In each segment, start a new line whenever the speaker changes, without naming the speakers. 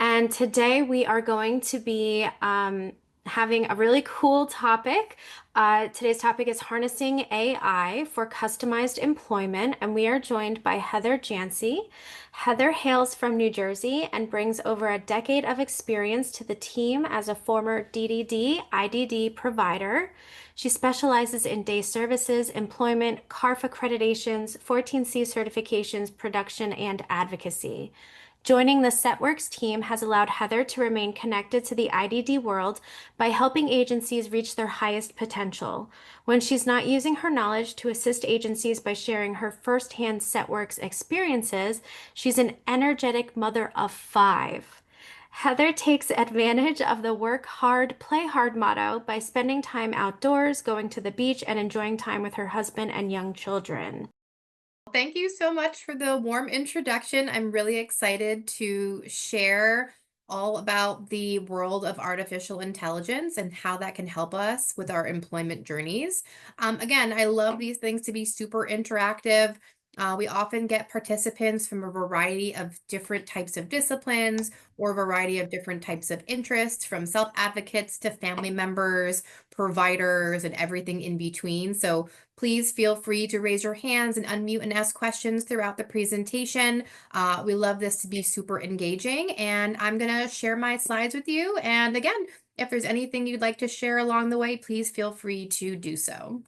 And today we are going to be having a really cool topic. Today's topic is harnessing AI for customized employment, and we are joined by Heather Jancy. Heather hails from New Jersey and brings over a decade of experience to the team as a former DDD IDD provider. She specializes in day services, employment, CARF accreditations, 14C certifications, production, and advocacy. Joining the SetWorks team has allowed Heather to remain connected to the IDD world by helping agencies reach their highest potential. When she's not using her knowledge to assist agencies by sharing her firsthand SetWorks experiences, she's an energetic mother of five. Heather takes advantage of the work hard, play hard motto by spending time outdoors, going to the beach, and enjoying time with her husband and young children.
Thank you so much for the warm introduction. I'm really excited to share all about the world of artificial intelligence and how that can help us with our employment journeys. Again, I love these things to be super interactive. We often get participants from a variety of different types of disciplines or a variety of different types of interests, from self advocates to family members, providers, and everything in between. So please feel free to raise your hands and unmute and ask questions throughout the presentation. We love this to be super engaging, and I'm going to share my slides with you. And again, if there's anything you'd like to share along the way, please feel free to do so.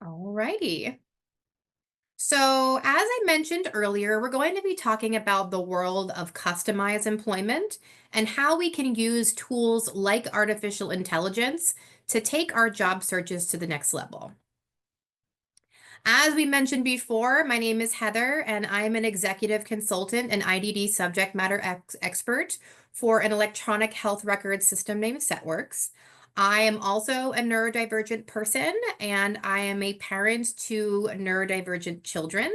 All righty. So, as I mentioned earlier, we're going to be talking about the world of customized employment and how we can use tools like artificial intelligence to take our job searches to the next level. As we mentioned before, my name is Heather, and I'm an executive consultant and IDD subject matter expert for an electronic health record system named SetWorks. I am also a neurodivergent person, and I am a parent to neurodivergent children.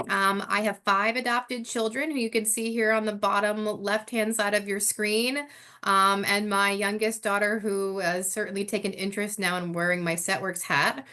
I have 5 adopted children who you can see here on the bottom left-hand side of your screen, and my youngest daughter, who has certainly taken interest now in wearing my SetWorks hat.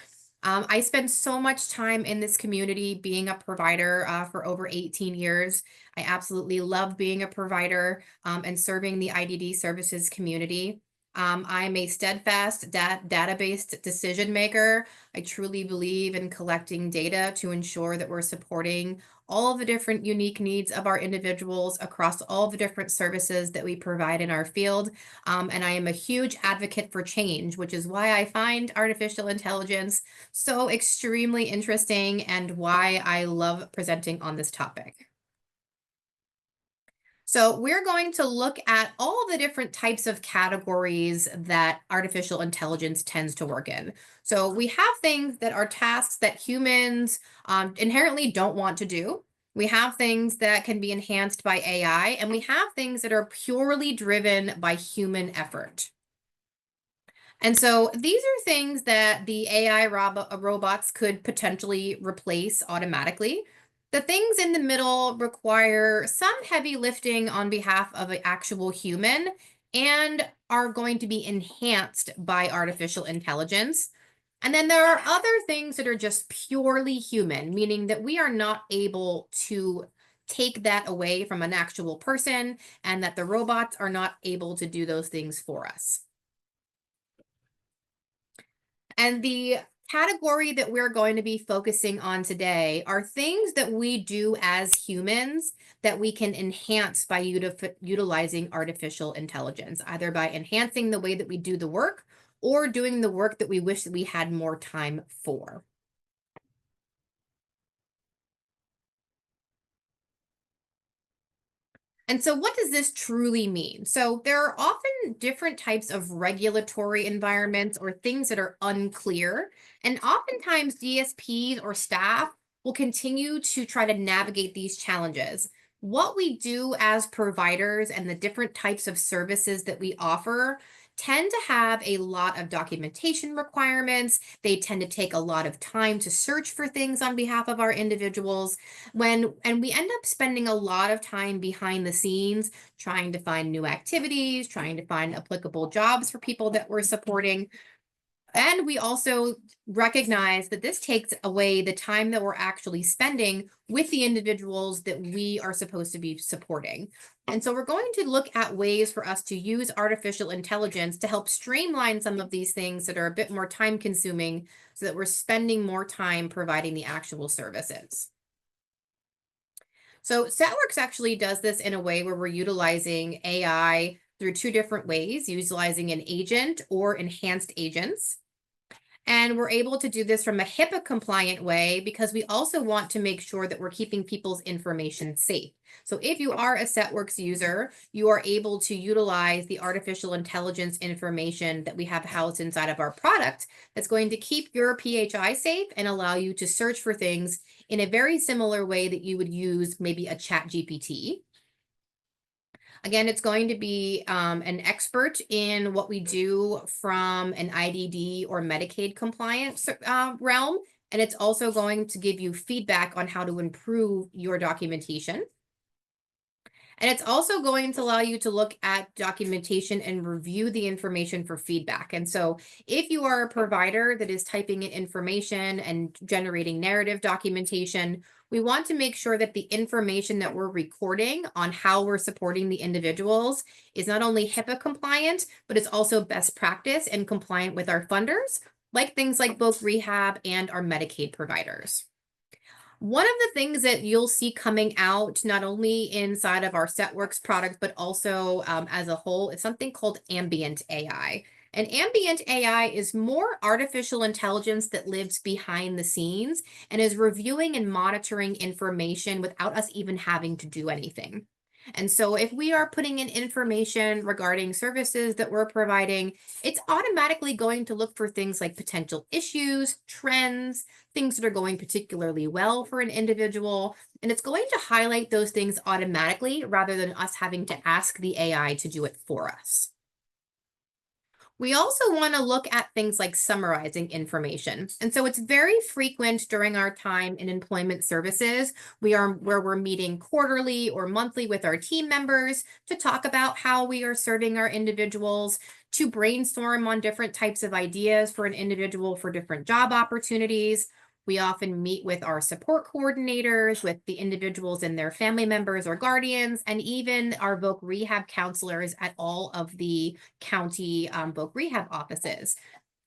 I spend so much time in this community being a provider for over 18 years. I absolutely love being a provider and serving the IDD services community. I'm a steadfast data-based decision maker. I truly believe in collecting data to ensure that we're supporting all of the different unique needs of our individuals across all the different services that we provide in our field. And I am a huge advocate for change, which is why I find artificial intelligence so extremely interesting and why I love presenting on this topic. So we're going to look at all the different types of categories that artificial intelligence tends to work in. So we have things that are tasks that humans inherently don't want to do. We have things that can be enhanced by AI, and we have things that are purely driven by human effort. And so these are things that the AI robots could potentially replace automatically. The things in the middle require some heavy lifting on behalf of an actual human and are going to be enhanced by artificial intelligence. And then there are other things that are just purely human, meaning that we are not able to take that away from an actual person and that the robots are not able to do those things for us. And the category that we're going to be focusing on today are things that we do as humans that we can enhance by utilizing artificial intelligence, either by enhancing the way that we do the work or doing the work that we wish that we had more time for. And so, what does this truly mean? So, there are often different types of regulatory environments or things that are unclear. And oftentimes, DSPs or staff will continue to try to navigate these challenges. What we do as providers and the different types of services that we offer tend to have a lot of documentation requirements. They tend to take a lot of time to search for things on behalf of our individuals and we end up spending a lot of time behind the scenes trying to find new activities, trying to find applicable jobs for people that we're supporting. And we also recognize that this takes away the time that we're actually spending with the individuals that we are supposed to be supporting. And so we're going to look at ways for us to use artificial intelligence to help streamline some of these things that are a bit more time consuming so that we're spending more time providing the actual services. So StatWorks actually does this in a way where we're utilizing AI through two different ways, utilizing an agent or enhanced agents. And we're able to do this from a HIPAA compliant way because we also want to make sure that we're keeping people's information safe. So if you are a SetWorks user, you are able to utilize the artificial intelligence information that we have housed inside of our product that's going to keep your PHI safe and allow you to search for things in a very similar way that you would use maybe a chat GPT. Again, it's going to be an expert in what we do from an IDD or Medicaid compliance realm. And it's also going to give you feedback on how to improve your documentation. And it's also going to allow you to look at documentation and review the information for feedback. And so if you are a provider that is typing in information and generating narrative documentation, we want to make sure that the information that we're recording on how we're supporting the individuals is not only HIPAA compliant, but it's also best practice and compliant with our funders, like things like both rehab and our Medicaid providers. One of the things that you'll see coming out, not only inside of our SetWorks product, but also as a whole, is something called ambient AI. And ambient AI is more artificial intelligence that lives behind the scenes and is reviewing and monitoring information without us even having to do anything. And so if we are putting in information regarding services that we're providing, it's automatically going to look for things like potential issues, trends, things that are going particularly well for an individual, and it's going to highlight those things automatically rather than us having to ask the AI to do it for us. We also want to look at things like summarizing information. And so it's very frequent during our time in employment services. Where we're meeting quarterly or monthly with our team members to talk about how we are serving our individuals, to brainstorm on different types of ideas for an individual for different job opportunities. We often meet with our support coordinators, with the individuals and their family members or guardians, and even our voc rehab counselors at all of the county voc rehab offices.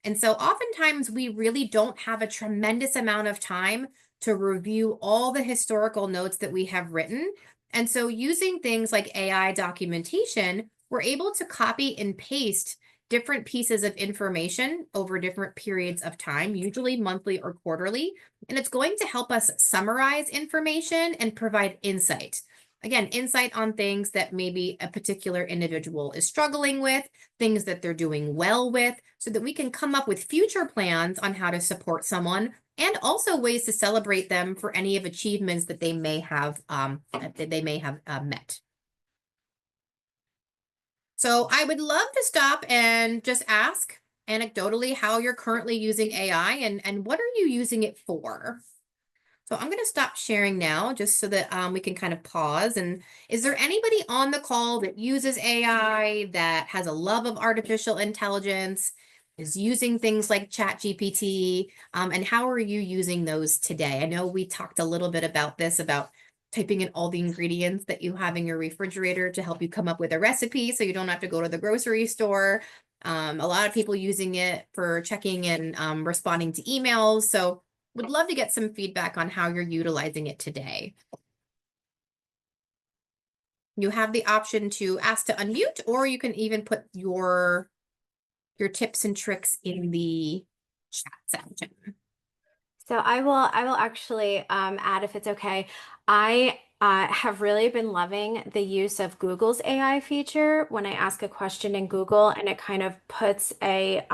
And so oftentimes we really don't have a tremendous amount of time to review all the historical notes that we have written. And so using things like AI documentation, we're able to copy and paste different pieces of information over different periods of time, usually monthly or quarterly. And it's going to help us summarize information and provide insight. Again, insight on things that maybe a particular individual is struggling with, things that they're doing well with, so that we can come up with future plans on how to support someone and also ways to celebrate them for any of achievements that they may have met. So I would love to stop and just ask anecdotally how you're currently using AI and what are you using it for? So I'm going to stop sharing now just so that we can kind of pause. And is there anybody on the call that uses AI, that has a love of artificial intelligence, is using things like ChatGPT? And how are you using those today? I know we talked a little bit about this, about typing in all the ingredients that you have in your refrigerator to help you come up with a recipe so you don't have to go to the grocery store. A lot of people using it for checking and responding to emails. So would love to get some feedback on how you're utilizing it today. You have the option to ask to unmute, or you can even put your tips and tricks in the chat section.
So I will actually add if it's okay. I have really been loving the use of Google's AI feature when I ask a question in Google and it kind of puts a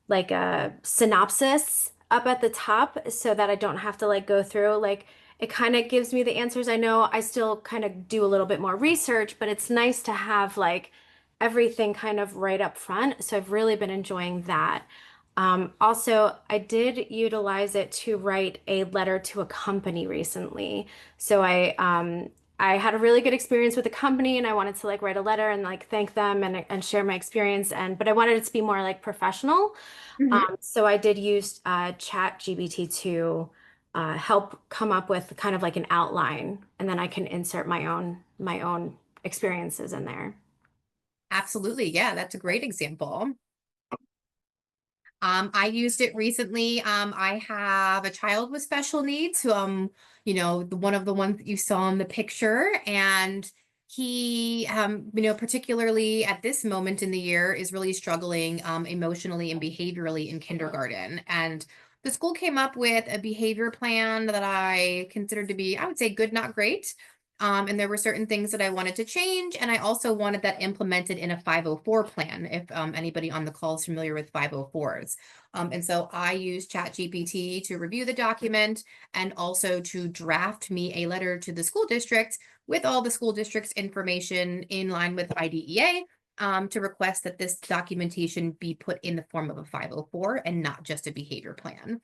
like a synopsis up at the top so that I don't have to like go through like it kind of gives me the answers. I know I still kind of do a little bit more research, but it's nice to have like everything kind of right up front. So I've really been enjoying that. Also, I did utilize it to write a letter to a company recently. So I had a really good experience with the company and I wanted to like write a letter and like thank them and share my experience and but I wanted it to be more like professional.
Mhm.
So I did use Chat GBT to help come up with kind of like an outline, and then I can insert my own experiences in there.
Absolutely. Yeah, that's a great example. I used it recently. I have a child with special needs who, one of the ones that you saw in the picture, and he, particularly at this moment in the year, is really struggling, emotionally and behaviorally in kindergarten. And the school came up with a behavior plan that I considered to be, I would say, good, not great. And there were certain things that I wanted to change, and I also wanted that implemented in a 504 plan, if anybody on the call is familiar with 504s. And so I used ChatGPT to review the document and also to draft me a letter to the school district with all the school district's information in line with IDEA, to request that this documentation be put in the form of a 504 and not just a behavior plan.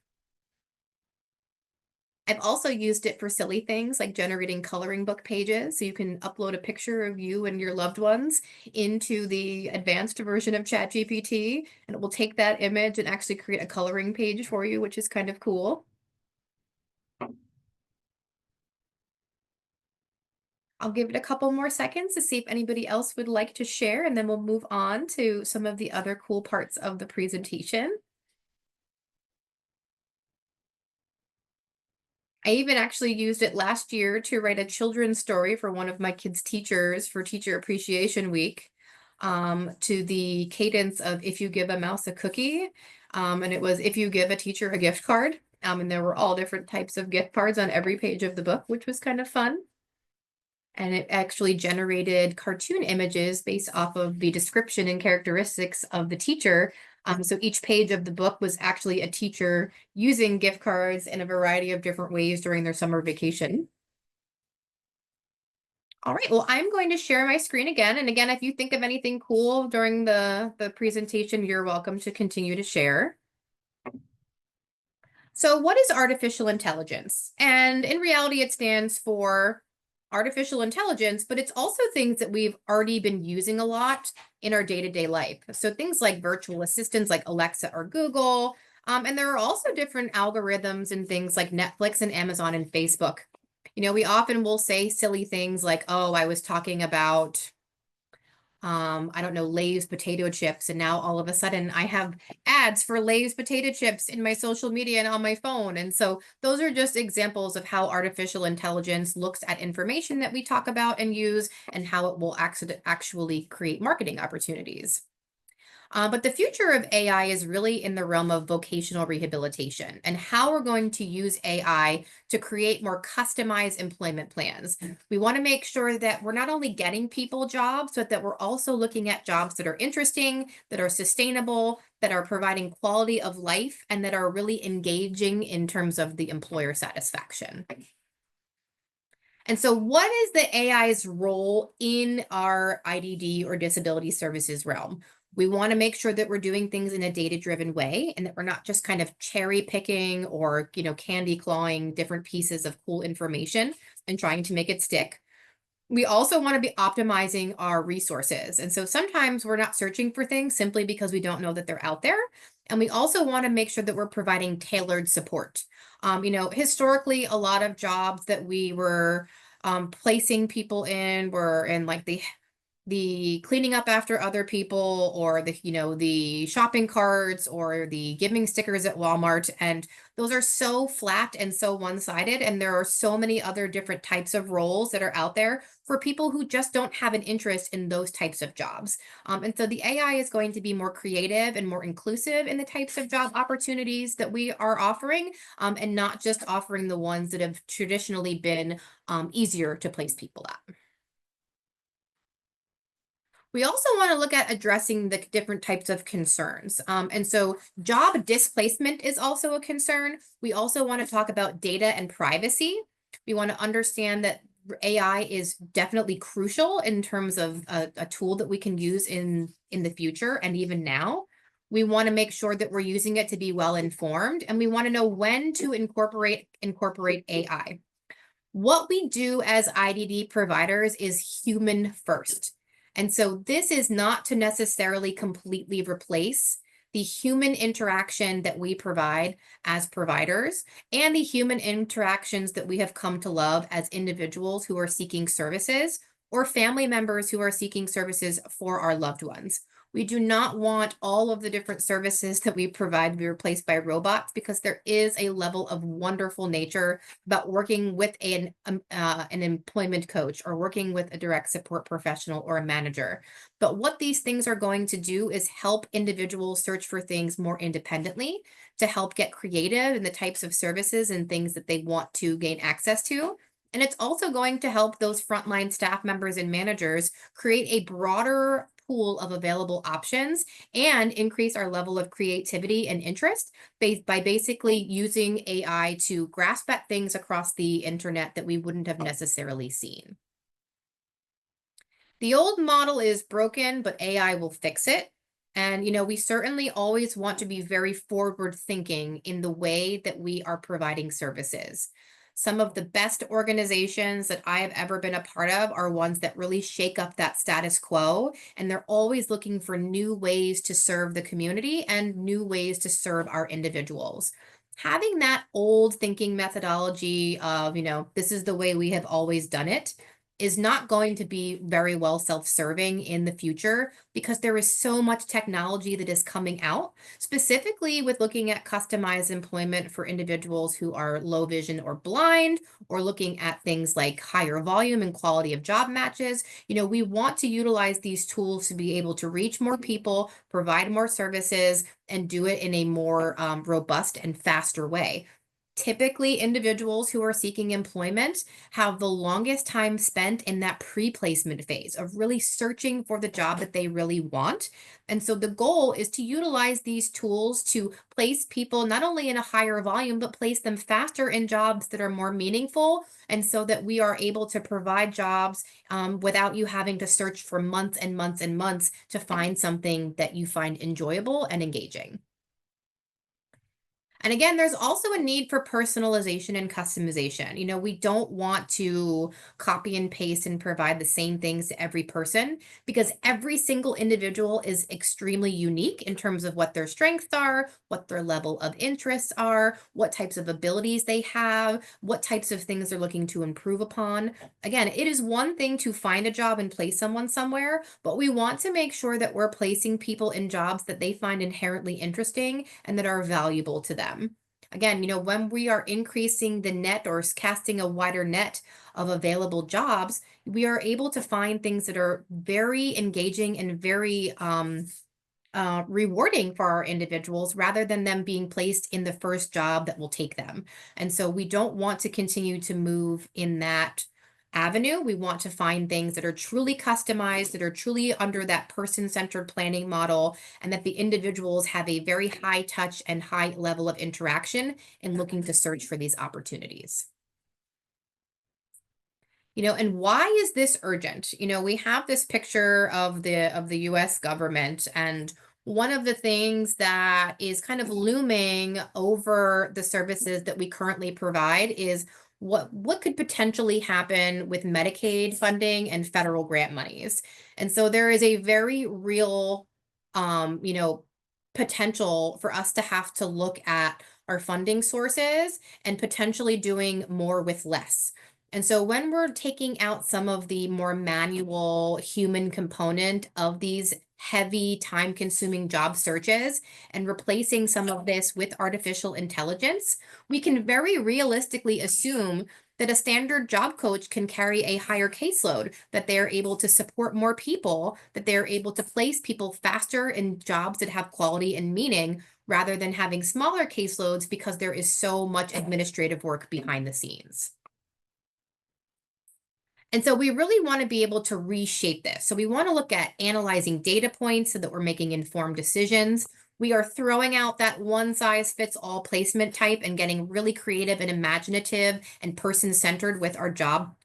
I've also used it for silly things like generating coloring book pages. So you can upload a picture of you and your loved ones into the advanced version of ChatGPT, and it will take that image and actually create a coloring page for you, which is kind of cool. I'll give it a couple more seconds to see if anybody else would like to share, and then we'll move on to some of the other cool parts of the presentation. I even actually used it last year to write a children's story for one of my kids' teachers for Teacher Appreciation Week, to the cadence of If You Give a Mouse a Cookie. And it was If You Give a Teacher a Gift Card. And there were all different types of gift cards on every page of the book, which was kind of fun. And it actually generated cartoon images based off of the description and characteristics of the teacher. So each page of the book was actually a teacher using gift cards in a variety of different ways during their summer vacation. All right, well, I'm going to share my screen again. And again, if you think of anything cool during the presentation, you're welcome to continue to share. So what is artificial intelligence? And in reality, it stands for artificial intelligence, but it's also things that we've already been using a lot in our day-to-day life. So things like virtual assistants like Alexa or Google. And there are also different algorithms and things like Netflix and Amazon and Facebook. We often will say silly things like, oh, I was talking about I don't know, Lay's potato chips. And now all of a sudden I have ads for Lay's potato chips in my social media and on my phone. And so those are just examples of how artificial intelligence looks at information that we talk about and use and how it will actually create marketing opportunities. But the future of AI is really in the realm of vocational rehabilitation and how we're going to use AI to create more customized employment plans. We want to make sure that we're not only getting people jobs, but that we're also looking at jobs that are interesting, that are sustainable, that are providing quality of life, and that are really engaging in terms of the employer satisfaction. And so, what is the AI's role in our IDD or disability services realm? We want to make sure that we're doing things in a data-driven way and that we're not just kind of cherry picking or, candy clawing different pieces of cool information and trying to make it stick. We also want to be optimizing our resources. And so sometimes we're not searching for things simply because we don't know that they're out there. And we also want to make sure that we're providing tailored support. Historically, a lot of jobs that we were placing people in were in like the cleaning up after other people or the shopping carts or the giving stickers at Walmart, and those are so flat and so one-sided, and there are so many other different types of roles that are out there for people who just don't have an interest in those types of jobs. And so the AI is going to be more creative and more inclusive in the types of job opportunities that we are offering, and not just offering the ones that have traditionally been easier to place people at. We also want to look at addressing the different types of concerns. And so job displacement is also a concern. We also want to talk about data and privacy. We want to understand that AI is definitely crucial in terms of a tool that we can use in the future and even now. We want to make sure that we're using it to be well informed, and we want to know when to incorporate AI. What we do as IDD providers is human first. And so this is not to necessarily completely replace the human interaction that we provide as providers and the human interactions that we have come to love as individuals who are seeking services or family members who are seeking services for our loved ones. We do not want all of the different services that we provide to be replaced by robots because there is a level of wonderful nature about working with an employment coach or working with a direct support professional or a manager. But what these things are going to do is help individuals search for things more independently to help get creative in the types of services and things that they want to gain access to. And it's also going to help those frontline staff members and managers create a broader pool of available options and increase our level of creativity and interest by basically using AI to grasp at things across the internet that we wouldn't have necessarily seen. The old model is broken, but AI will fix it. And, we certainly always want to be very forward thinking in the way that we are providing services. Some of the best organizations that I have ever been a part of are ones that really shake up that status quo, and they're always looking for new ways to serve the community and new ways to serve our individuals. Having that old thinking methodology of, this is the way we have always done it is not going to be very well self-serving in the future because there is so much technology that is coming out, specifically with looking at customized employment for individuals who are low vision or blind, or looking at things like higher volume and quality of job matches. We want to utilize these tools to be able to reach more people, provide more services, and do it in a more robust and faster way. Typically, individuals who are seeking employment have the longest time spent in that pre-placement phase of really searching for the job that they really want. And so the goal is to utilize these tools to place people not only in a higher volume, but place them faster in jobs that are more meaningful. And so that we are able to provide jobs without you having to search for months and months and months to find something that you find enjoyable and engaging. And again, there's also a need for personalization and customization. We don't want to copy and paste and provide the same things to every person because every single individual is extremely unique in terms of what their strengths are, what their level of interests are, what types of abilities they have, what types of things they're looking to improve upon. Again, it is one thing to find a job and place someone somewhere, but we want to make sure that we're placing people in jobs that they find inherently interesting and that are valuable to them. Again, when we are increasing the net or casting a wider net of available jobs, we are able to find things that are very engaging and very rewarding for our individuals rather than them being placed in the first job that will take them. And so we don't want to continue to move in that avenue. We want to find things that are truly customized, that are truly under that person-centered planning model, and that the individuals have a very high touch and high level of interaction in looking to search for these opportunities. And why is this urgent? We have this picture of the US government, and one of the things that is kind of looming over the services that we currently provide is what could potentially happen with Medicaid funding and federal grant monies. And so there is a very real potential for us to have to look at our funding sources and potentially doing more with less. And so when we're taking out some of the more manual human component of these heavy time consuming job searches and replacing some of this with artificial intelligence, we can very realistically assume that a standard job coach can carry a higher caseload, that they're able to support more people, that they're able to place people faster in jobs that have quality and meaning rather than having smaller caseloads because there is so much administrative work behind the scenes. And so we really want to be able to reshape this. So we want to look at analyzing data points so that we're making informed decisions. We are throwing out that one size fits all placement type and getting really creative and imaginative and person centered with our job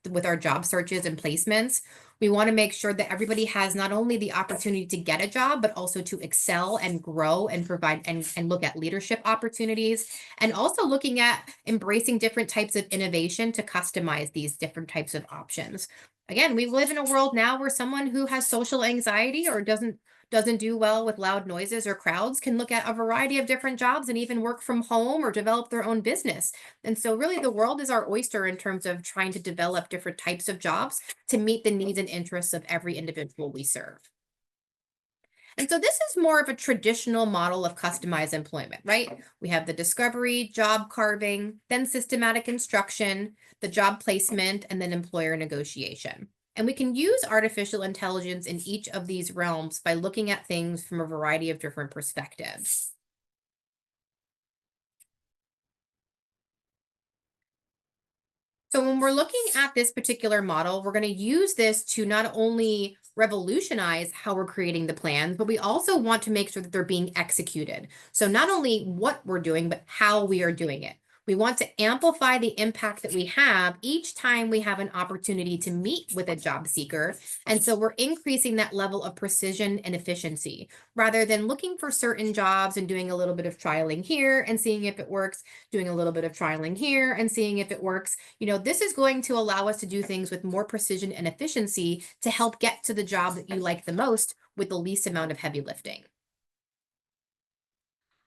searches and placements. We want to make sure that everybody has not only the opportunity to get a job, but also to excel and grow and provide and look at leadership opportunities, and also looking at embracing different types of innovation to customize these different types of options. Again, we live in a world now where someone who has social anxiety or doesn't do well with loud noises or crowds can look at a variety of different jobs and even work from home or develop their own business. And so really the world is our oyster in terms of trying to develop different types of jobs to meet the needs and interests of every individual we serve. And so this is more of a traditional model of customized employment, right? We have the discovery, job carving, then systematic instruction, the job placement, and then employer negotiation. And we can use artificial intelligence in each of these realms by looking at things from a variety of different perspectives. So when we're looking at this particular model, we're going to use this to not only revolutionize how we're creating the plans, but we also want to make sure that they're being executed. So not only what we're doing, but how we are doing it. We want to amplify the impact that we have each time we have an opportunity to meet with a job seeker. And so we're increasing that level of precision and efficiency rather than looking for certain jobs and doing a little bit of trialing here and seeing if it works, doing a little bit of trialing here and seeing if it works. This is going to allow us to do things with more precision and efficiency to help get to the job that you like the most with the least amount of heavy lifting.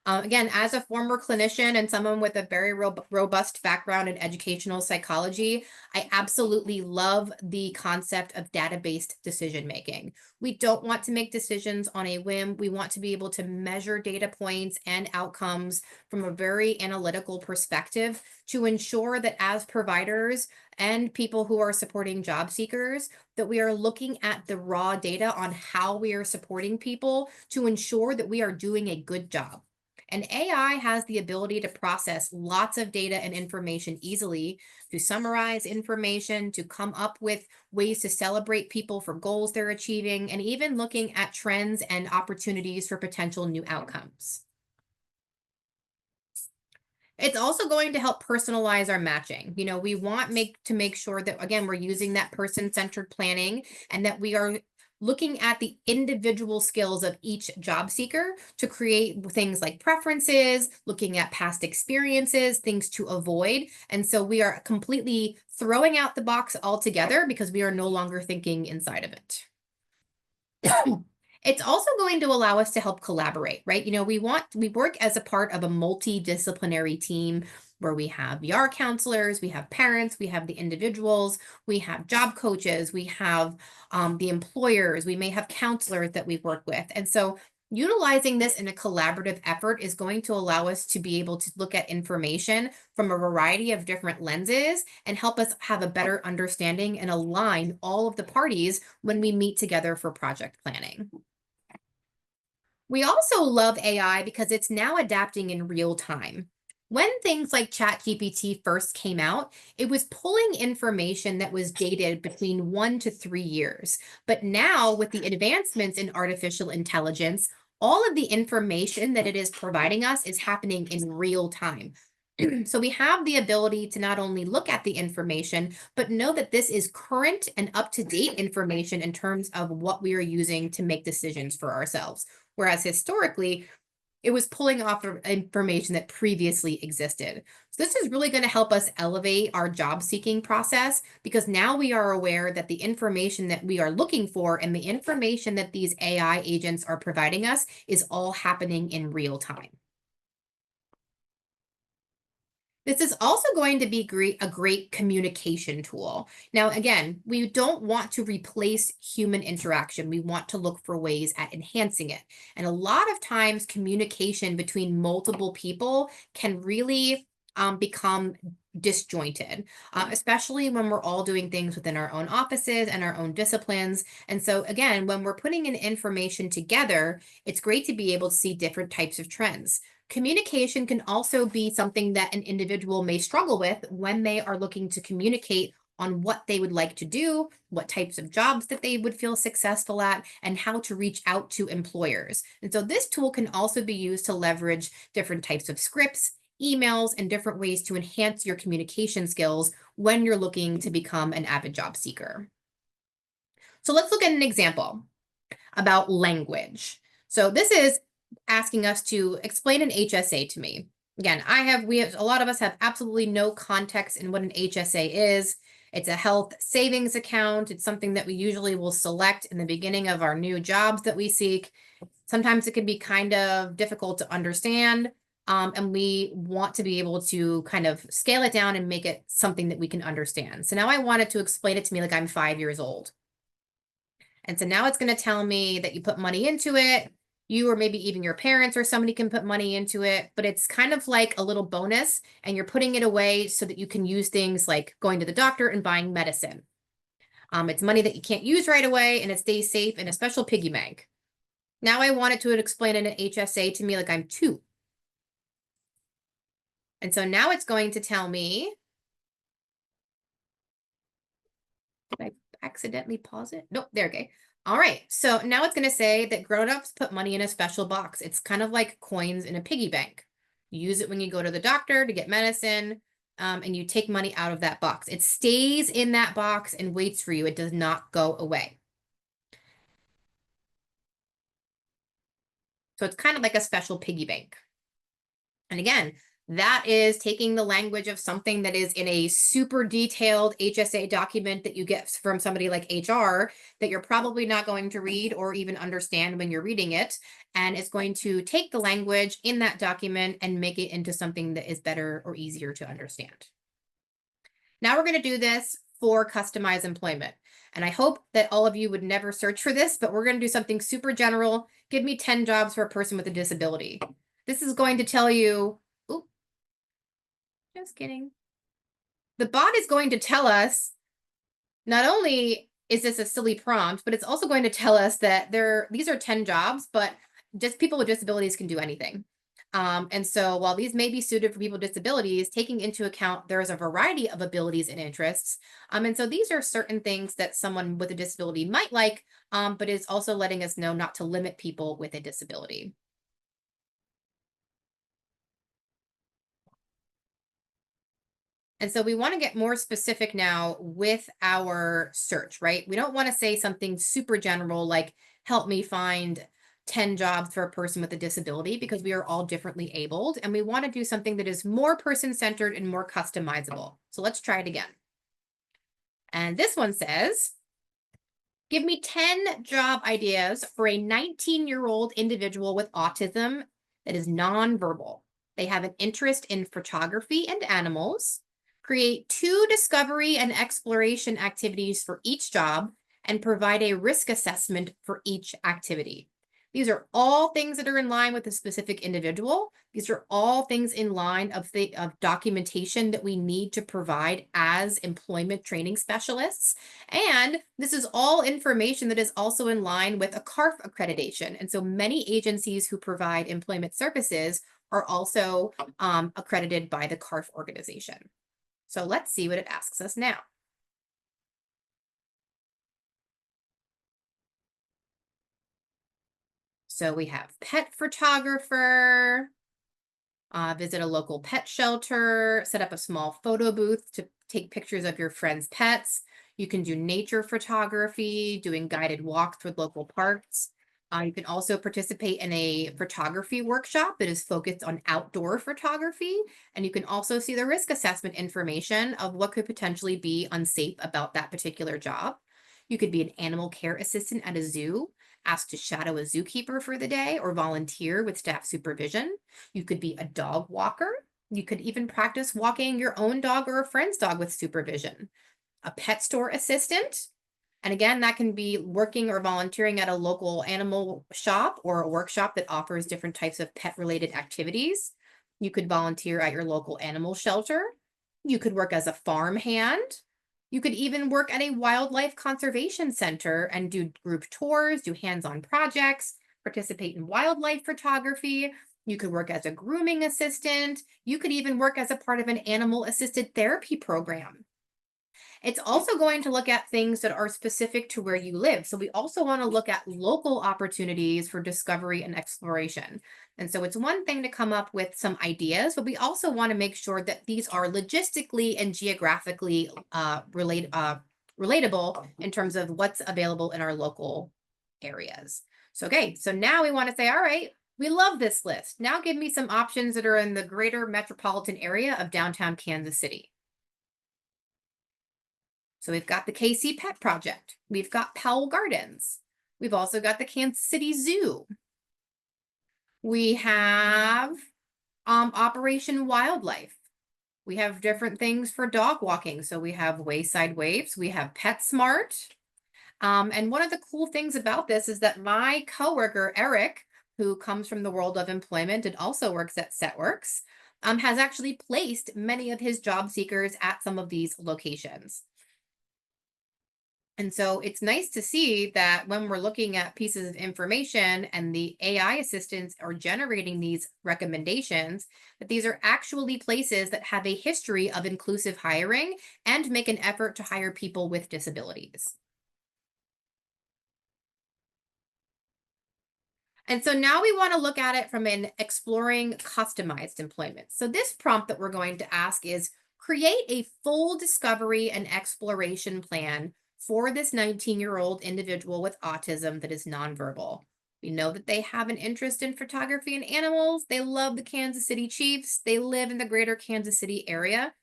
Again, as a former clinician and someone with a very robust background in educational psychology, I absolutely love the concept of data-based decision making. We don't want to make decisions on a whim. We want to be able to measure data points and outcomes from a very analytical perspective to ensure that as providers and people who are supporting job seekers, that we are looking at the raw data on how we are supporting people to ensure that we are doing a good job. And AI has the ability to process lots of data and information easily, to summarize information, to come up with ways to celebrate people for goals they're achieving, and even looking at trends and opportunities for potential new outcomes. It's also going to help personalize our matching. We want to make sure that again we're using that person-centered planning and that we are looking at the individual skills of each job seeker to create things like preferences, looking at past experiences, things to avoid. And so we are completely throwing out the box altogether because we are no longer thinking inside of it. It's also going to allow us to help collaborate, right? We work as a part of a multidisciplinary team where we have VR counselors, we have parents, we have the individuals, we have job coaches, we have the employers, we may have counselors that we work with. And so utilizing this in a collaborative effort is going to allow us to be able to look at information from a variety of different lenses and help us have a better understanding and align all of the parties when we meet together for project planning. We also love AI because it's now adapting in real time. When things like ChatGPT first came out, it was pulling information that was dated between 1 to 3 years. But now, with the advancements in artificial intelligence, all of the information that it is providing us is happening in real time. So we have the ability to not only look at the information, but know that this is current and up-to-date information in terms of what we are using to make decisions for ourselves. Whereas historically, it was pulling off of information that previously existed. So this is really going to help us elevate our job seeking process because now we are aware that the information that we are looking for and the information that these AI agents are providing us is all happening in real time. This is also going to be a great communication tool. Now, again, we don't want to replace human interaction. We want to look for ways at enhancing it. And a lot of times, communication between multiple people can really become disjointed, especially when we're all doing things within our own offices and our own disciplines. And so, again, when we're putting in information together, it's great to be able to see different types of trends. Communication can also be something that an individual may struggle with when they are looking to communicate on what they would like to do, what types of jobs that they would feel successful at, and how to reach out to employers. And so this tool can also be used to leverage different types of scripts, emails, and different ways to enhance your communication skills when you're looking to become an avid job seeker. So let's look at an example about language. So this is asking us to explain an HSA to me. Again, a lot of us have absolutely no context in what an HSA is. It's a health savings account. It's something that we usually will select in the beginning of our new jobs that we seek. Sometimes it can be kind of difficult to understand, and we want to be able to kind of scale it down and make it something that we can understand. So now I wanted to explain it to me like I'm 5 years old. And so now it's going to tell me that you put money into it. You or maybe even your parents or somebody can put money into it, but it's kind of like a little bonus, and you're putting it away so that you can use things like going to the doctor and buying medicine. It's money that you can't use right away, and it stays safe in a special piggy bank. Now I want it to explain in an HSA to me like I'm 2. And so now it's going to tell me, did I accidentally pause it? Nope, there, okay. All right, so now it's going to say that grown-ups put money in a special box. It's kind of like coins in a piggy bank. You use it when you go to the doctor to get medicine, and you take money out of that box. It stays in that box and waits for you. It does not go away. So it's kind of like a special piggy bank. And again, that is taking the language of something that is in a super detailed HSA document that you get from somebody like HR that you're probably not going to read or even understand when you're reading it. And it's going to take the language in that document and make it into something that is better or easier to understand. Now we're going to do this for customized employment. And I hope that all of you would never search for this, but we're going to do something super general. Give me 10 jobs for a person with a disability. This is going to tell you, ooh, just kidding. The bot is going to tell us, not only is this a silly prompt, but it's also going to tell us that these are 10 jobs, but just people with disabilities can do anything. And so while these may be suited for people with disabilities, taking into account there is a variety of abilities and interests. And so these are certain things that someone with a disability might like, but it's also letting us know not to limit people with a disability. And so we want to get more specific now with our search, right? We don't want to say something super general like, help me find 10 jobs for a person with a disability, because we are all differently abled. And we want to do something that is more person-centered and more customizable. So let's try it again. And this one says, give me 10 job ideas for a 19-year-old individual with autism that is nonverbal. They have an interest in photography and animals. Create 2 discovery and exploration activities for each job and provide a risk assessment for each activity. These are all things that are in line with the specific individual. These are all things in line of documentation that we need to provide as employment training specialists. And this is all information that is also in line with a CARF accreditation. And so many agencies who provide employment services are also accredited by the CARF organization. So let's see what it asks us now. So we have pet photographer, visit a local pet shelter, set up a small photo booth to take pictures of your friends' pets. You can do nature photography, doing guided walks with local parks. You can also participate in a photography workshop that is focused on outdoor photography. And you can also see the risk assessment information of what could potentially be unsafe about that particular job. You could be an animal care assistant at a zoo, asked to shadow a zookeeper for the day, or volunteer with staff supervision. You could be a dog walker. You could even practice walking your own dog or a friend's dog with supervision. A pet store assistant. And again, that can be working or volunteering at a local animal shop or a workshop that offers different types of pet-related activities. You could volunteer at your local animal shelter. You could work as a farm hand. You could even work at a wildlife conservation center and do group tours, do hands-on projects, participate in wildlife photography. You could work as a grooming assistant. You could even work as a part of an animal-assisted therapy program. It's also going to look at things that are specific to where you live. So we also want to look at local opportunities for discovery and exploration. And so it's one thing to come up with some ideas, but we also want to make sure that these are logistically and geographically relatable in terms of what's available in our local areas. So, okay, so now we want to say, all right, we love this list. Now give me some options that are in the greater metropolitan area of downtown Kansas City. So we've got the KC Pet Project. We've got Powell Gardens. We've also got the Kansas City Zoo. We have Operation Wildlife. We have different things for dog walking. So we have Wayside Waves. We have PetSmart. And one of the cool things about this is that my coworker, Eric, who comes from the world of employment and also works at Setworks, has actually placed many of his job seekers at some of these locations. And so it's nice to see that when we're looking at pieces of information and the AI assistants are generating these recommendations, that these are actually places that have a history of inclusive hiring and make an effort to hire people with disabilities. And so now we want to look at it from an exploring customized employment. So this prompt that we're going to ask is create a full discovery and exploration plan for this 19-year-old individual with autism that is nonverbal. We know that they have an interest in photography and animals. They love the Kansas City Chiefs. They live in the greater Kansas City area.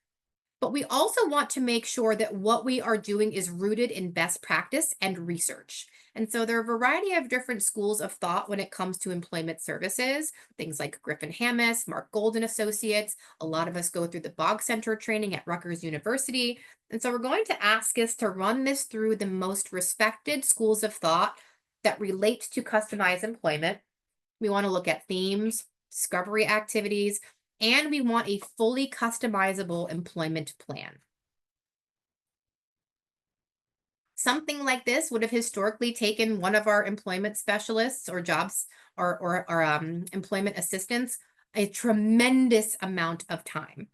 But we also want to make sure that what we are doing is rooted in best practice and research. And so there are a variety of different schools of thought when it comes to employment services, things like Griffin Hammis, Mark Golden Associates. A lot of us go through the Bog Center training at Rutgers University. And so we're going to ask us to run this through the most respected schools of thought that relate to customized employment. We want to look at themes, discovery activities, and we want a fully customizable employment plan. Something like this would have historically taken one of our employment specialists or jobs or employment assistants a tremendous amount of time.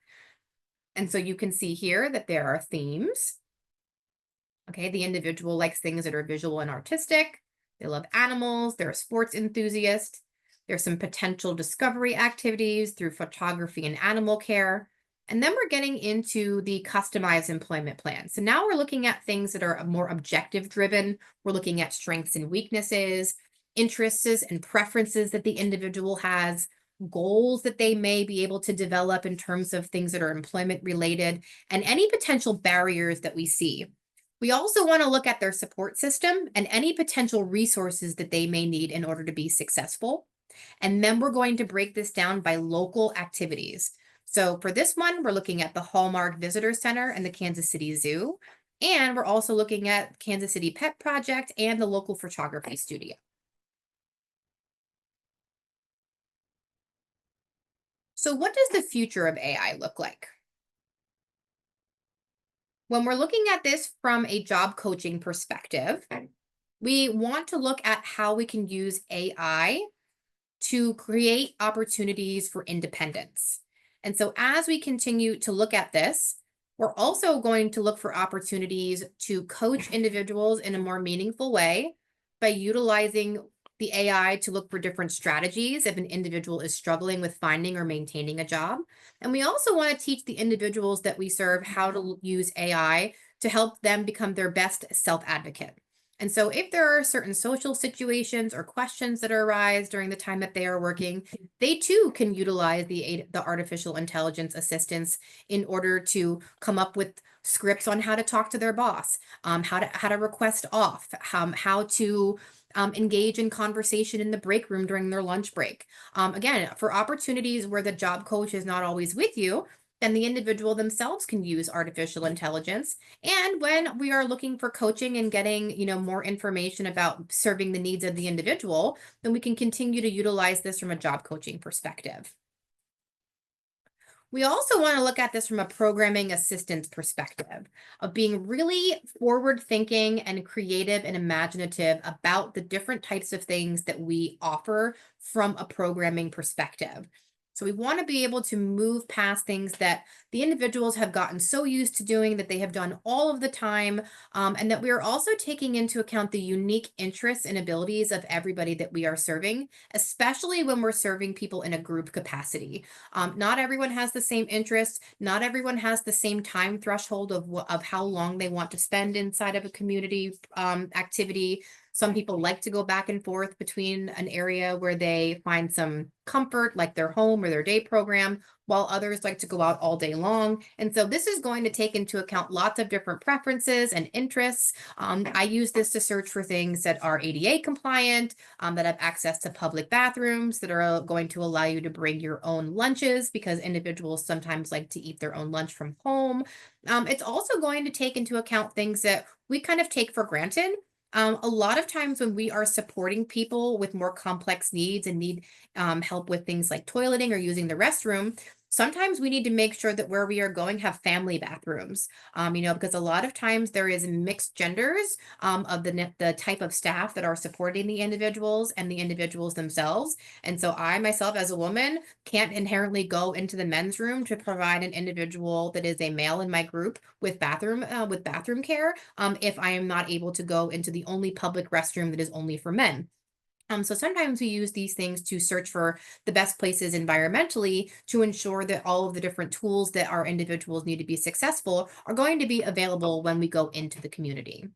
And so you can see here that there are themes. Okay, the individual likes things that are visual and artistic. They love animals. They're a sports enthusiast. There's some potential discovery activities through photography and animal care. And then we're getting into the customized employment plan. So now we're looking at things that are more objective driven. We're looking at strengths and weaknesses, interests and preferences that the individual has, goals that they may be able to develop in terms of things that are employment related, and any potential barriers that we see. We also want to look at their support system and any potential resources that they may need in order to be successful. And then we're going to break this down by local activities. So for this one, we're looking at the Hallmark Visitor Center and the Kansas City Zoo. And we're also looking at Kansas City Pet Project and the local photography studio. So what does the future of AI look like? When we're looking at this from a job coaching perspective, we want to look at how we can use AI to create opportunities for independence. And so as we continue to look at this, we're also going to look for opportunities to coach individuals in a more meaningful way by utilizing the AI to look for different strategies if an individual is struggling with finding or maintaining a job. And we also want to teach the individuals that we serve how to use AI to help them become their best self-advocate. And so if there are certain social situations or questions that arise during the time that they are working, they too can utilize the artificial intelligence assistance in order to come up with scripts on how to talk to their boss, how to request off, how to engage in conversation in the break room during their lunch break. Again, for opportunities where the job coach is not always with you, then the individual themselves can use artificial intelligence. And when we are looking for coaching and getting, more information about serving the needs of the individual, then we can continue to utilize this from a job coaching perspective. We also want to look at this from a programming assistance perspective of being really forward thinking and creative and imaginative about the different types of things that we offer from a programming perspective. So we want to be able to move past things that the individuals have gotten so used to doing that they have done all of the time, and that we are also taking into account the unique interests and abilities of everybody that we are serving, especially when we're serving people in a group capacity. Not everyone has the same interests. Not everyone has the same time threshold of how long they want to spend inside of a community activity. Some people like to go back and forth between an area where they find some comfort, like their home or their day program, while others like to go out all day long. And so this is going to take into account lots of different preferences and interests. I use this to search for things that are ADA compliant, that have access to public bathrooms, that are going to allow you to bring your own lunches because individuals sometimes like to eat their own lunch from home. It's also going to take into account things that we kind of take for granted. A lot of times when we are supporting people with more complex needs and need help with things like toileting or using the restroom, sometimes we need to make sure that where we are going have family bathrooms. Because a lot of times there is mixed genders of the type of staff that are supporting the individuals and the individuals themselves. And so I myself, as a woman, can't inherently go into the men's room to provide an individual that is a male in my group with bathroom care, if I am not able to go into the only public restroom that is only for men. So sometimes we use these things to search for the best places environmentally to ensure that all of the different tools that our individuals need to be successful are going to be available when we go into the community.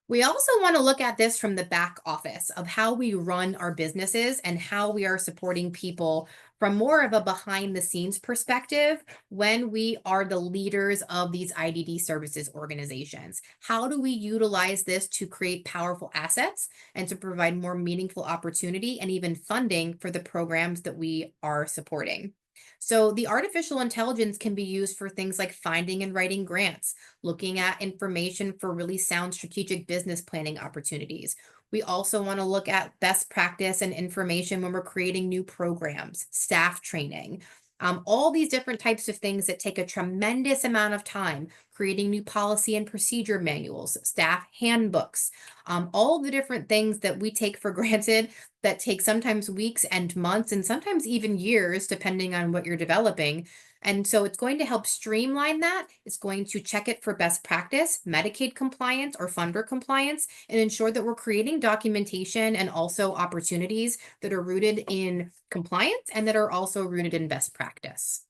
We also want to look at this from the back office of how we run our businesses and how we are supporting people from more of a behind the scenes perspective when we are the leaders of these IDD services organizations. How do we utilize this to create powerful assets and to provide more meaningful opportunity and even funding for the programs that we are supporting? So, the artificial intelligence can be used for things like finding and writing grants, looking at information for really sound strategic business planning opportunities. We also want to look at best practice and information when we're creating new programs, staff training, all these different types of things that take a tremendous amount of time, creating new policy and procedure manuals, staff handbooks, all the different things that we take for granted that take sometimes weeks and months and sometimes even years, depending on what you're developing. And so it's going to help streamline that. It's going to check it for best practice, Medicaid compliance or funder compliance, and ensure that we're creating documentation and also opportunities that are rooted in compliance and that are also rooted in best practice.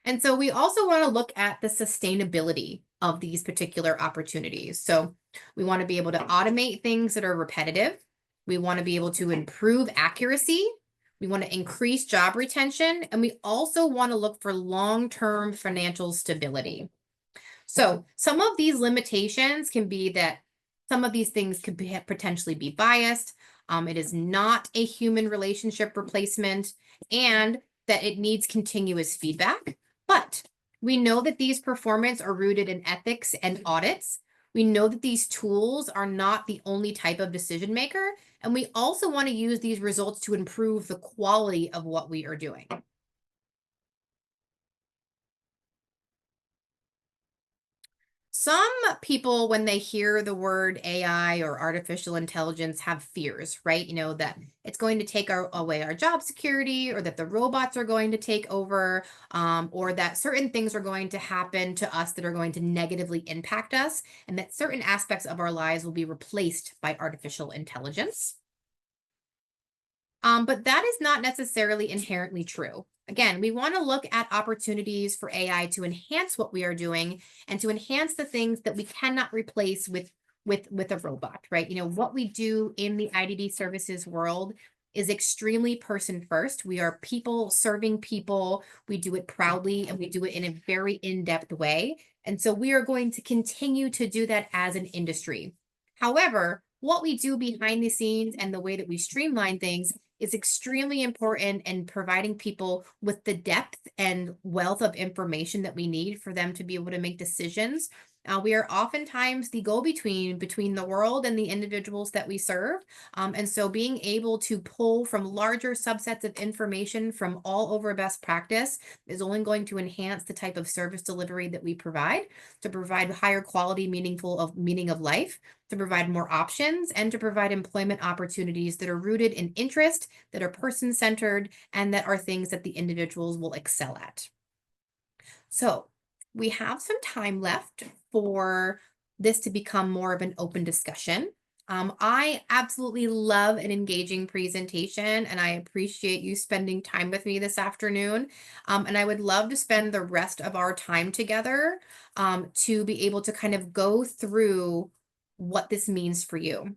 And so we also want to look at the sustainability of these particular opportunities. So we want to be able to automate things that are repetitive. We want to be able to improve accuracy. We want to increase job retention. And we also want to look for long-term financial stability. So some of these limitations can be that some of these things could potentially be biased. It is not a human relationship replacement, and that it needs continuous feedback. But we know that these performance are rooted in ethics and audits. We know that these tools are not the only type of decision maker, and we also want to use these results to improve the quality of what we are doing. Some people, when they hear the word AI or artificial intelligence, have fears, right? That it's going to take away our job security, or that the robots are going to take over, or that certain things are going to happen to us that are going to negatively impact us, and that certain aspects of our lives will be replaced by artificial intelligence. But that is not necessarily inherently true. Again, we want to look at opportunities for AI to enhance what we are doing and to enhance the things that we cannot replace with a robot, right? What we do in the IDD services world is extremely person first. We are people serving people. We do it proudly and we do it in a very in-depth way. And so we are going to continue to do that as an industry. However, what we do behind the scenes and the way that we streamline things is extremely important in providing people with the depth and wealth of information that we need for them to be able to make decisions We are oftentimes the go-between between the world and the individuals that we serve. And so being able to pull from larger subsets of information from all over best practice is only going to enhance the type of service delivery that we provide, to provide higher quality, meaning of life, to provide more options, and to provide employment opportunities that are rooted in interest, that are person-centered, and that are things that the individuals will excel at. So we have some time left for this to become more of an open discussion. I absolutely love an engaging presentation, and I appreciate you spending time with me this afternoon. And I would love to spend the rest of our time together to be able to kind of go through what this means for you.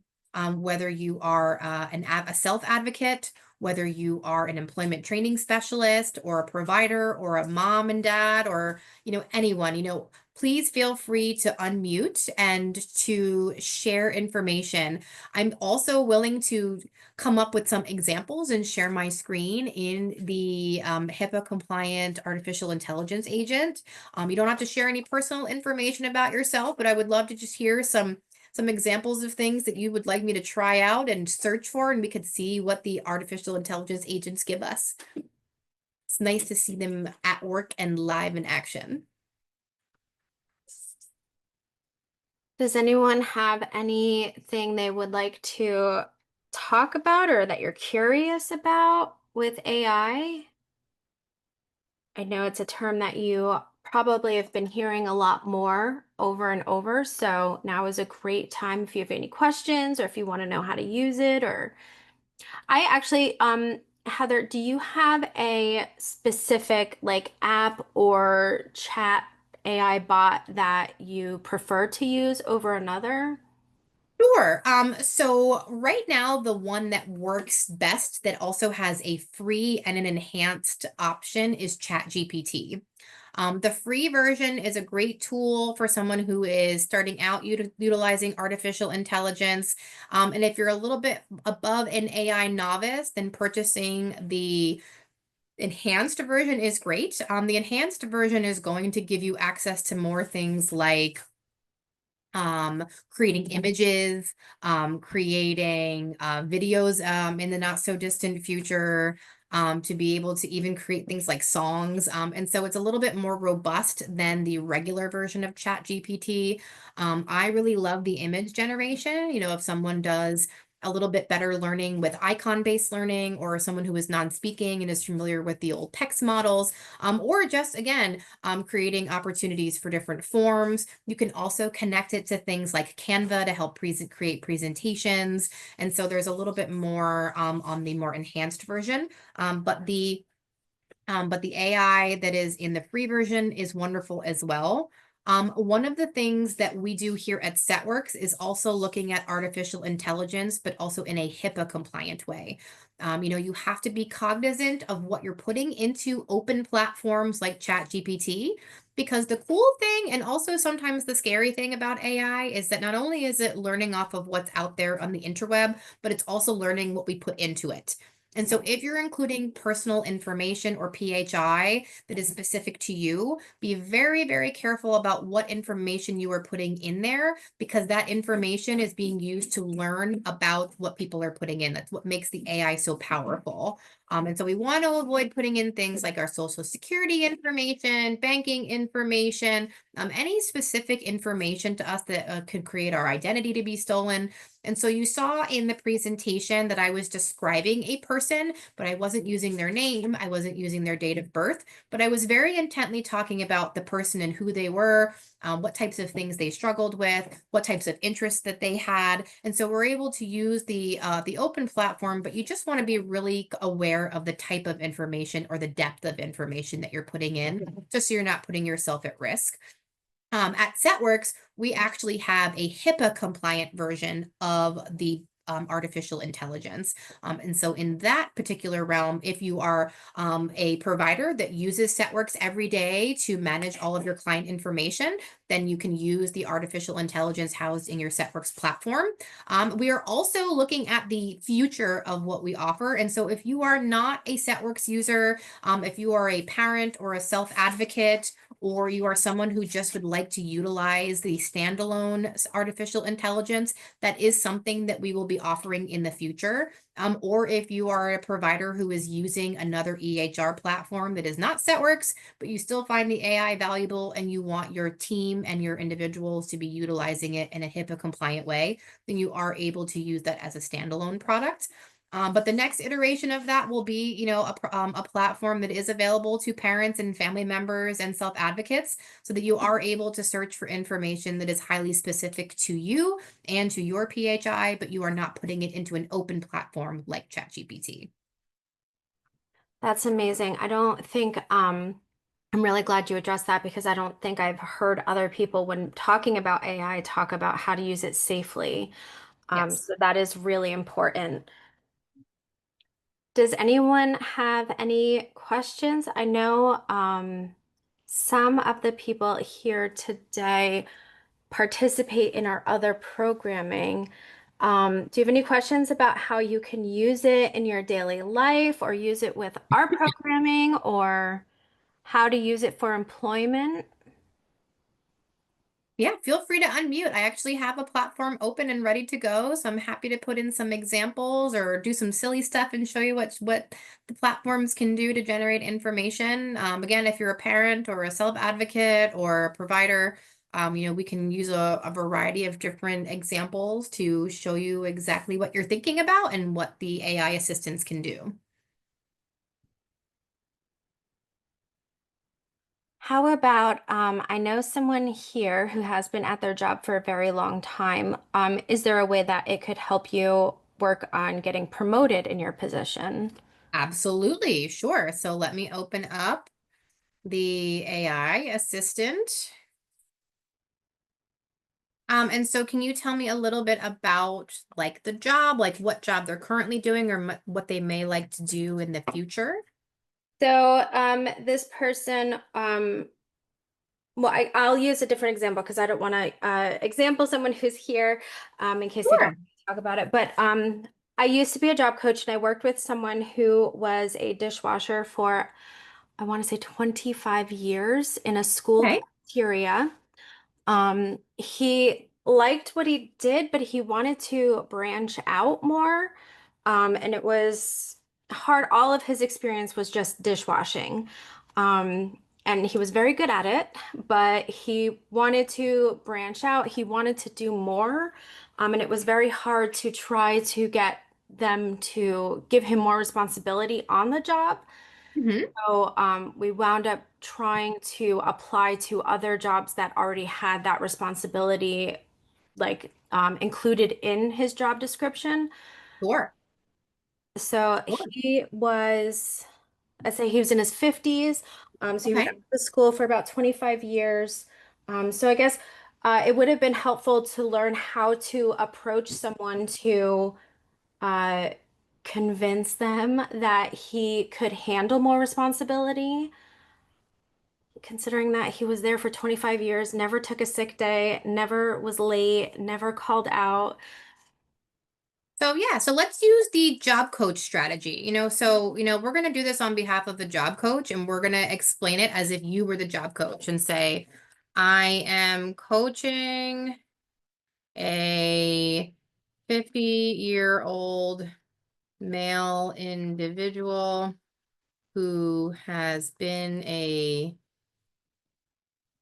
Whether you are a self-advocate, whether you are an employment training specialist or a provider or a mom and dad or anyone, please feel free to unmute and to share information. I'm also willing to come up with some examples and share my screen in the HIPAA compliant artificial intelligence agent. You don't have to share any personal information about yourself, but I would love to just hear some examples of things that you would like me to try out and search for, and we could see what the artificial intelligence agents give us. It's nice to see them at work and live in action.
Does anyone have anything they would like to talk about or that you're curious about with AI? I know it's a term that you probably have been hearing a lot more over and over, so now is a great time if you have any questions or if you want to know how to use it or I actually, Heather, do you have a specific like app or chat AI bot that you prefer to use over another?
Sure. So right now, the one that works best that also has a free and an enhanced option is ChatGPT. The free version is a great tool for someone who is starting out utilizing artificial intelligence. And if you're a little bit above an AI novice, then purchasing the enhanced version is great. The enhanced version is going to give you access to more things like creating images, creating videos in the not so distant future, to be able to even create things like songs. And so it's a little bit more robust than the regular version of ChatGPT. I really love the image generation. If someone does a little bit better learning with icon-based learning, or someone who is non-speaking and is familiar with the old text models, or just, again, creating opportunities for different forms. You can also connect it to things like Canva to help create presentations. And so there's a little bit more on the more enhanced version. But the AI that is in the free version is wonderful as well. One of the things that we do here at SetWorks is also looking at artificial intelligence, but also in a HIPAA compliant way. You have to be cognizant of what you're putting into open platforms like ChatGPT, because the cool thing and also sometimes the scary thing about AI is that not only is it learning off of what's out there on the interweb, but it's also learning what we put into it. And so if you're including personal information or PHI that is specific to you, be very, very careful about what information you are putting in there, because that information is being used to learn about what people are putting in. That's what makes the AI so powerful. And so we want to avoid putting in things like our social security information, banking information, any specific information to us that could create our identity to be stolen. And so you saw in the presentation that I was describing a person, but I wasn't using their name. I wasn't using their date of birth, but I was very intently talking about the person and who they were, what types of things they struggled with, what types of interests that they had. And so we're able to use the open platform, but you just want to be really aware of the type of information or the depth of information that you're putting in, just so you're not putting yourself at risk. At SetWorks, we actually have a HIPAA compliant version of the artificial intelligence. And so in that particular realm, if you are a provider that uses SetWorks every day to manage all of your client information, then you can use the artificial intelligence housed in your SetWorks platform. We are also looking at the future of what we offer. And so if you are not a SetWorks user, if you are a parent or a self-advocate, or you are someone who just would like to utilize the standalone artificial intelligence, that is something that we will be offering in the future. Or if you are a provider who is using another EHR platform that is not Setworks, but you still find the AI valuable and you want your team and your individuals to be utilizing it in a HIPAA compliant way, then you are able to use that as a standalone product. But the next iteration of that will be, a platform that is available to parents and family members and self-advocates so that you are able to search for information that is highly specific to you and to your PHI, but you are not putting it into an open platform like ChatGPT.
That's amazing. I don't think I'm really glad you addressed that because I don't think I've heard other people when talking about AI talk about how to use it safely.
Yes.
So that is really important. Does anyone have any questions? I know some of the people here today participate in our other programming. Do you have any questions about how you can use it in your daily life or use it with our programming or how to use it for employment?
Yeah, feel free to unmute. I actually have a platform open and ready to go, so I'm happy to put in some examples or do some silly stuff and show you what the platforms can do to generate information. Again, if you're a parent or a self-advocate or a provider, we can use a variety of different examples to show you exactly what you're thinking about and what the AI assistants can do.
How about, I know someone here who has been at their job for a very long time. Is there a way that it could help you work on getting promoted in your position?
Absolutely, sure. So let me open up the AI assistant. And so can you tell me a little bit about like the job, like what job they're currently doing or what they may like to do in the future?
So, this person, well, I'll use a different example because I don't want to example someone who's here in case they don't
Sure.
talk about it. But I used to be a job coach and I worked with someone who was a dishwasher for, I want to say 25 years in a school
Okay.
cafeteria. He liked what he did, but he wanted to branch out more. And it was hard. All of his experience was just dishwashing. And he was very good at it, but he wanted to branch out. He wanted to do more. And it was very hard to try to get them to give him more responsibility on the job.
Hmm.
So we wound up trying to apply to other jobs that already had that responsibility, like included in his job description.
Sure.
So
Sure.
he was, I'd say he was in his 50s. So he was
Okay.
at the school for about 25 years. So I guess it would have been helpful to learn how to approach someone to uh, convince them that he could handle more responsibility. Considering that he was there for 25 years, never took a sick day, never was late, never called out.
So yeah, so let's use the job coach strategy. We're going to do this on behalf of the job coach and we're going to explain it as if you were the job coach and say, I am coaching a 50-year-old male individual who has been a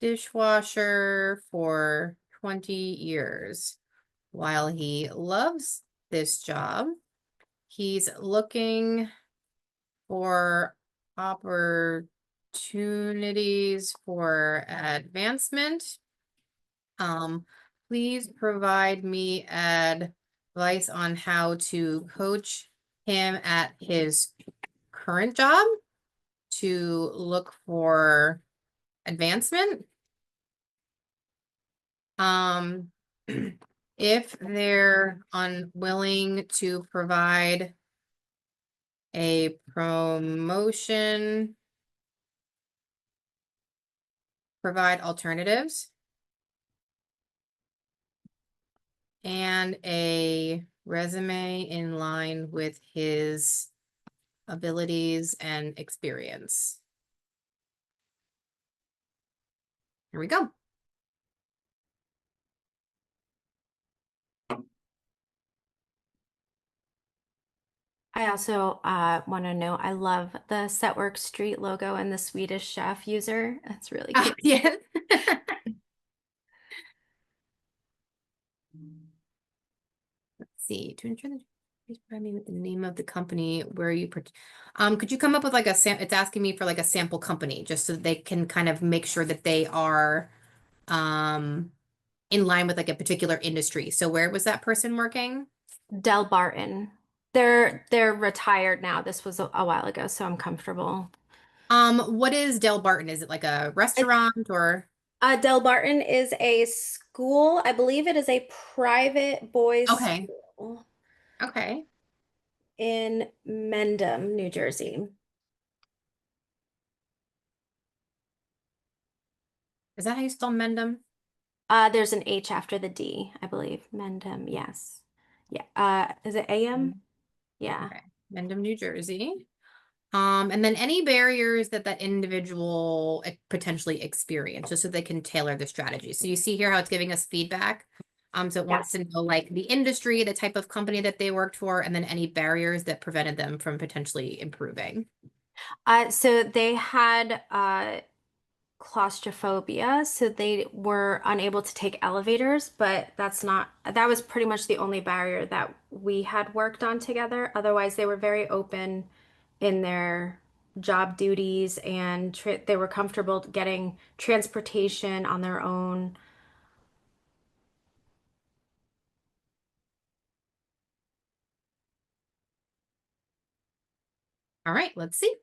dishwasher for 20 years. While he loves this job, he's looking for opportunities for advancement. Please provide me advice on how to coach him at his current job to look for advancement. Um, if they're unwilling to provide a promotion, provide alternatives and a resume in line with his abilities and experience. Here we go.
I also want to know, I love the Setwork Street logo and the Swedish chef user. That's really cute.
Yes. Let's see. To ensure that please provide me with the name of the company where you could you come up with like a it's asking me for like a sample company just so that they can kind of make sure that they are um in line with like a particular industry. So where was that person working?
Del Barton. They're retired now. This was a while ago, so I'm comfortable.
What is Del Barton? Is it like a
It,
restaurant or
Del Barton is a school. I believe it is a private boys'
okay.
school
Okay.
in Mendham, New Jersey.
Is that how you spell Mendham?
There's an H after the D, I believe. Mendham, yes. Yeah. Is it AM? Yeah.
Okay. Mendham, New Jersey. And then any barriers that that individual potentially experienced, just so they can tailor the strategy. So you see here how it's giving us feedback. So it
Yeah.
wants to know like the industry, the type of company that they worked for, and then any barriers that prevented them from potentially improving.
So they had claustrophobia, so they were unable to take elevators, but that was pretty much the only barrier that we had worked on together. Otherwise, they were very open in their job duties and they were comfortable getting transportation on their own.
All right, let's see.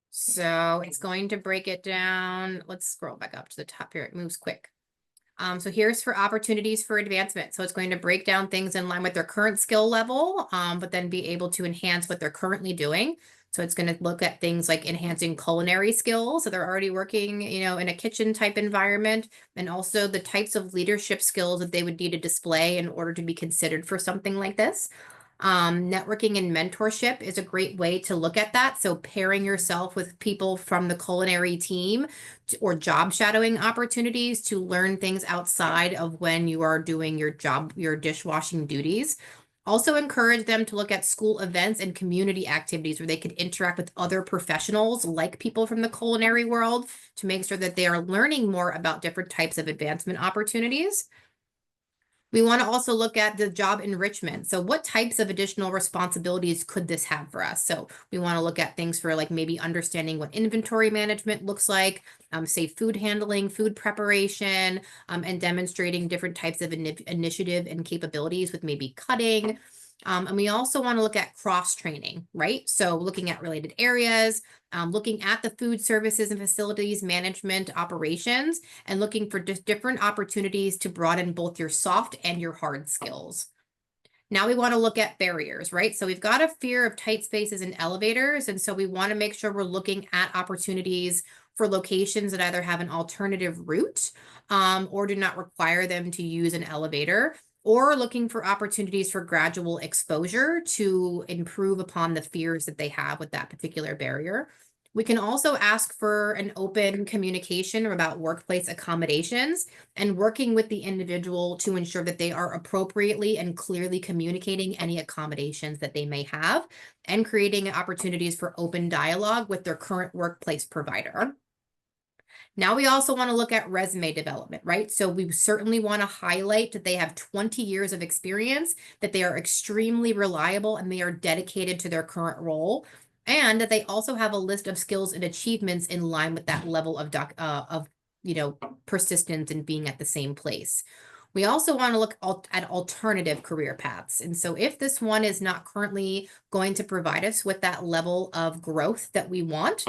So it's going to break it down. Let's scroll back up to the top here. It moves quick. So here's for opportunities for advancement. So it's going to break down things in line with their current skill level, but then be able to enhance what they're currently doing. So it's going to look at things like enhancing culinary skills. So they're already working, in a kitchen type environment, and also the types of leadership skills that they would need to display in order to be considered for something like this. Networking and mentorship is a great way to look at that. So pairing yourself with people from the culinary team or job shadowing opportunities to learn things outside of when you are doing your dishwashing duties. Also encourage them to look at school events and community activities where they could interact with other professionals like people from the culinary world to make sure that they are learning more about different types of advancement opportunities. We want to also look at the job enrichment. So what types of additional responsibilities could this have for us? So we want to look at things for like maybe understanding what inventory management looks like, say food handling, food preparation, and demonstrating different types of initiative and capabilities with maybe cutting. And we also want to look at cross training, right? So looking at related areas, looking at the food services and facilities management operations, and looking for different opportunities to broaden both your soft and your hard skills. Now we want to look at barriers, right? So we've got a fear of tight spaces and elevators. And so we want to make sure we're looking at opportunities for locations that either have an alternative route or do not require them to use an elevator, or looking for opportunities for gradual exposure to improve upon the fears that they have with that particular barrier. We can also ask for an open communication about workplace accommodations and working with the individual to ensure that they are appropriately and clearly communicating any accommodations that they may have and creating opportunities for open dialogue with their current workplace provider. Now we also want to look at resume development, right? So we certainly want to highlight that they have 20 years of experience, that they are extremely reliable, and they are dedicated to their current role, and that they also have a list of skills and achievements in line with that level of persistence and being at the same place. We also want to look at alternative career paths. And so if this one is not currently going to provide us with that level of growth that we want,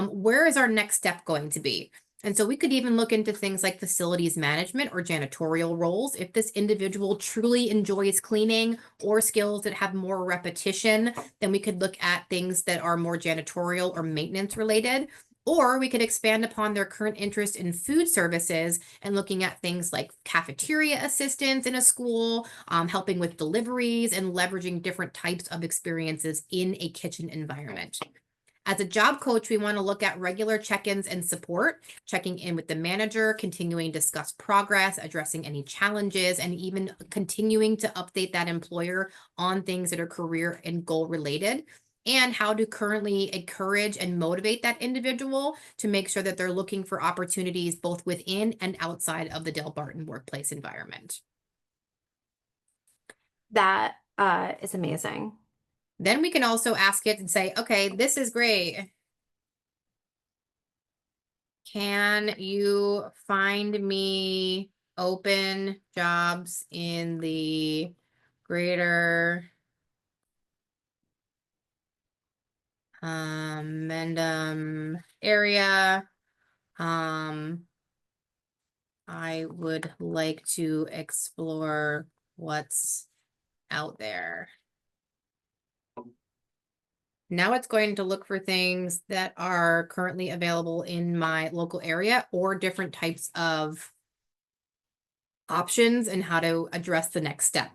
where is our next step going to be? And so we could even look into things like facilities management or janitorial roles. If this individual truly enjoys cleaning or skills that have more repetition, then we could look at things that are more janitorial or maintenance related. Or we could expand upon their current interest in food services and looking at things like cafeteria assistance in a school, helping with deliveries, and leveraging different types of experiences in a kitchen environment. As a job coach, we want to look at regular check-ins and support, checking in with the manager, continuing to discuss progress, addressing any challenges, and even continuing to update that employer on things that are career and goal related, and how to currently encourage and motivate that individual to make sure that they're looking for opportunities both within and outside of the Del Barton workplace environment.
That is amazing.
Then we can also ask it and say, okay, this is great. Can you find me open jobs in the greater Mendham area? I would like to explore what's out there. Now it's going to look for things that are currently available in my local area or different types of options and how to address the next step.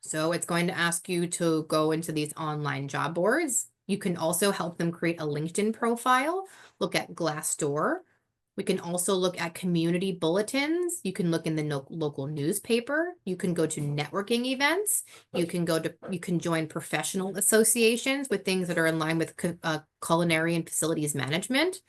So it's going to ask you to go into these online job boards. You can also help them create a LinkedIn profile, look at Glassdoor. We can also look at community bulletins. You can look in the local newspaper. You can go to networking events. You can join professional associations with things that are in line with culinary and facilities management.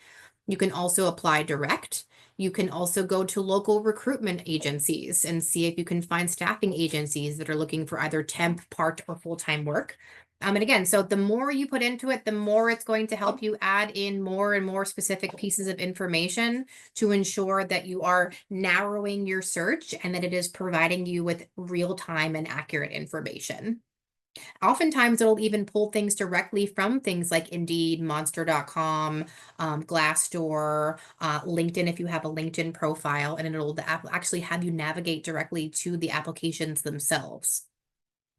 You can also apply direct. You can also go to local recruitment agencies and see if you can find staffing agencies that are looking for either temp, part, or full-time work. And again, so the more you put into it, the more it's going to help you add in more and more specific pieces of information to ensure that you are narrowing your search and that it is providing you with real-time and accurate information. Oftentimes, it'll even pull things directly from things like Indeed, Monster.com, Glassdoor, LinkedIn if you have a LinkedIn profile, and it'll actually have you navigate directly to the applications themselves.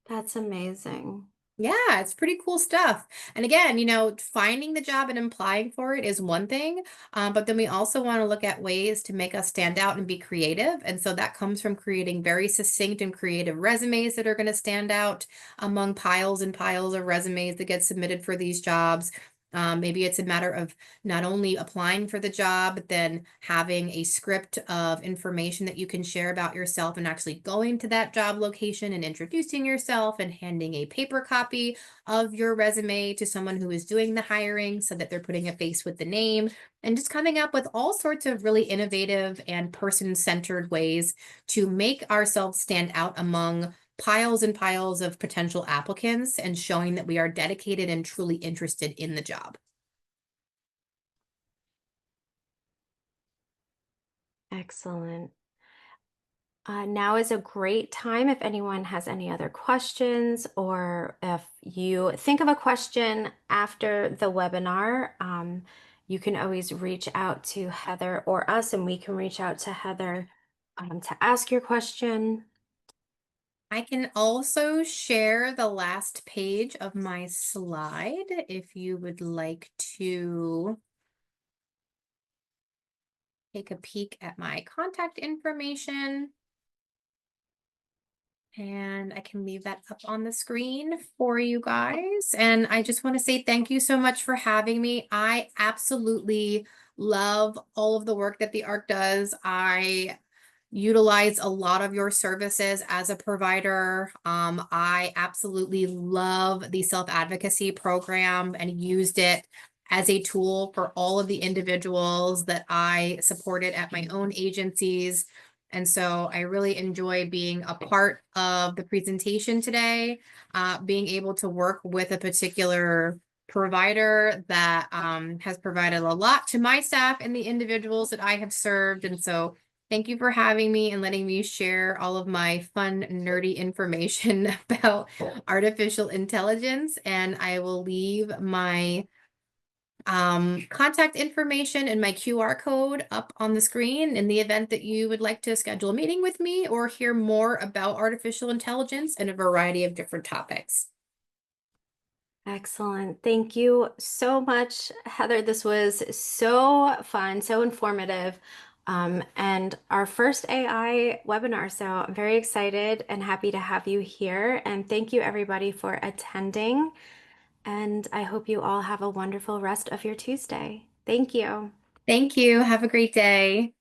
That's amazing.
Yeah, it's pretty cool stuff. And again, finding the job and applying for it is one thing, but then we also want to look at ways to make us stand out and be creative. And so that comes from creating very succinct and creative resumes that are going to stand out among piles and piles of resumes that get submitted for these jobs. Maybe it's a matter of not only applying for the job, but then having a script of information that you can share about yourself and actually going to that job location and introducing yourself and handing a paper copy of your resume to someone who is doing the hiring so that they're putting a face with the name and just coming up with all sorts of really innovative and person-centered ways to make ourselves stand out among piles and piles of potential applicants and showing that we are dedicated and truly interested in the job.
Excellent. Now is a great time if anyone has any other questions or if you think of a question after the webinar, you can always reach out to Heather or us, and we can reach out to Heather to ask your question.
I can also share the last page of my slide if you would like to take a peek at my contact information. And I can leave that up on the screen for you guys. And I just want to say thank you so much for having me. I absolutely love all of the work that the ARC does. I utilize a lot of your services as a provider. I absolutely love the self-advocacy program and used it as a tool for all of the individuals that I supported at my own agencies. And so I really enjoy being a part of the presentation today, being able to work with a particular provider that has provided a lot to my staff and the individuals that I have served. And so thank you for having me and letting me share all of my fun, nerdy information about artificial intelligence. And I will leave my contact information and my QR code up on the screen in the event that you would like to schedule a meeting with me or hear more about artificial intelligence and a variety of different topics.
Excellent. Thank you so much, Heather. This was so fun, so informative, and our first AI webinar. So I'm very excited and happy to have you here. And thank you, everybody, for attending. And I hope you all have a wonderful rest of your Tuesday. Thank you.
Thank you. Have a great day.